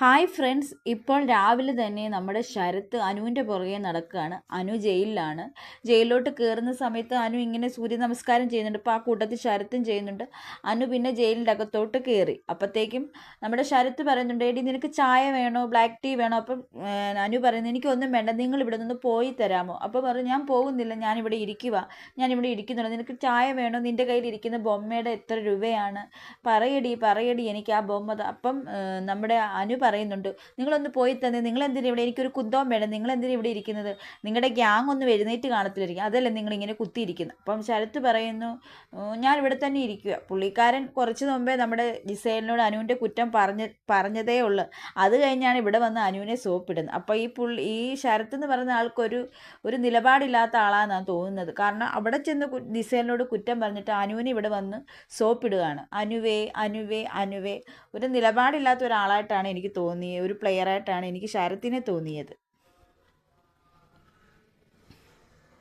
Hi friends, ഇപ്പോൾ രാവിലെ തന്നെ നമ്മുടെ ശരത്ത് അനുവിൻ്റെ പുറകെ നടക്കുകയാണ്. അനു ജയിലിലാണ്. ജയിലിലോട്ട് കയറുന്ന സമയത്ത് അനു ഇങ്ങനെ സൂര്യ നമസ്കാരം ചെയ്യുന്നുണ്ട്. ഇപ്പോൾ ആ കൂട്ടത്തിൽ ശരത്തും ചെയ്യുന്നുണ്ട്. അനു പിന്നെ ജയിലിൻ്റെ അകത്തോട്ട് കയറി. അപ്പോഴത്തേക്കും നമ്മുടെ ശരത്ത് പറയുന്നുണ്ട്, എടി നിനക്ക് ചായ വേണോ, ബ്ലാക്ക് ടീ വേണോ? അപ്പം അനു പറയുന്നത്, എനിക്കൊന്നും വേണ്ട, നിങ്ങൾ ഇവിടെ നിന്ന് പോയി തരാമോ? അപ്പോൾ പറഞ്ഞു, ഞാൻ പോകുന്നില്ല, ഞാനിവിടെ ഇരിക്കുന്നുണ്ട്. നിനക്ക് ചായ വേണോ? നിൻ്റെ കയ്യിൽ ഇരിക്കുന്ന ബൊമ്മയുടെ എത്ര രൂപയാണ്? പറയടി എനിക്ക് ആ ബൊമ്മ. അപ്പം നമ്മുടെ അനു പറയുന്നുണ്ട്, നിങ്ങളൊന്ന് പോയി തന്നെ, നിങ്ങളെന്തിനാ ഇവിടെ? എനിക്കൊരു കുന്തവും വേണം, നിങ്ങളെന്തിനാ ഇവിടെ ഇരിക്കുന്നത്? നിങ്ങളുടെ ഗ്യാങ് ഒന്നും എഴുന്നേറ്റ് കാണത്തില്ലായിരിക്കും, അതല്ലേ നിങ്ങളിങ്ങനെ കുത്തിയിരിക്കുന്നത്. അപ്പം ശരത്ത് പറയുന്നു, ഞാൻ ഇവിടെ തന്നെ ഇരിക്കുക. പുള്ളിക്കാരൻ കുറച്ച് മുമ്പേ നമ്മുടെ ജിസേലിനോട് അനുവിൻ്റെ കുറ്റം പറഞ്ഞതേ ഉള്ളൂ. അത് കഴിഞ്ഞാണ് ഇവിടെ വന്ന് അനുവിനെ സോപ്പിടുന്നത്. അപ്പോൾ ഈ ശരത്ത് എന്ന് പറയുന്ന ഒരു നിലപാടില്ലാത്ത ആളാണെന്നാണ് തോന്നുന്നത്. കാരണം അവിടെ ചെന്ന് ജിസേലിനോട് കുറ്റം പറഞ്ഞിട്ട് അനുവിനെ ഇവിടെ വന്ന് സോപ്പിടുകയാണ്. അനുവേ ഒരു നിലപാടില്ലാത്ത ഒരാളായിട്ടാണ് എനിക്ക് തോന്നിയത്, ഒരു പ്ലെയറായിട്ടാണ് എനിക്ക് ശരത്തിനെ തോന്നിയത്.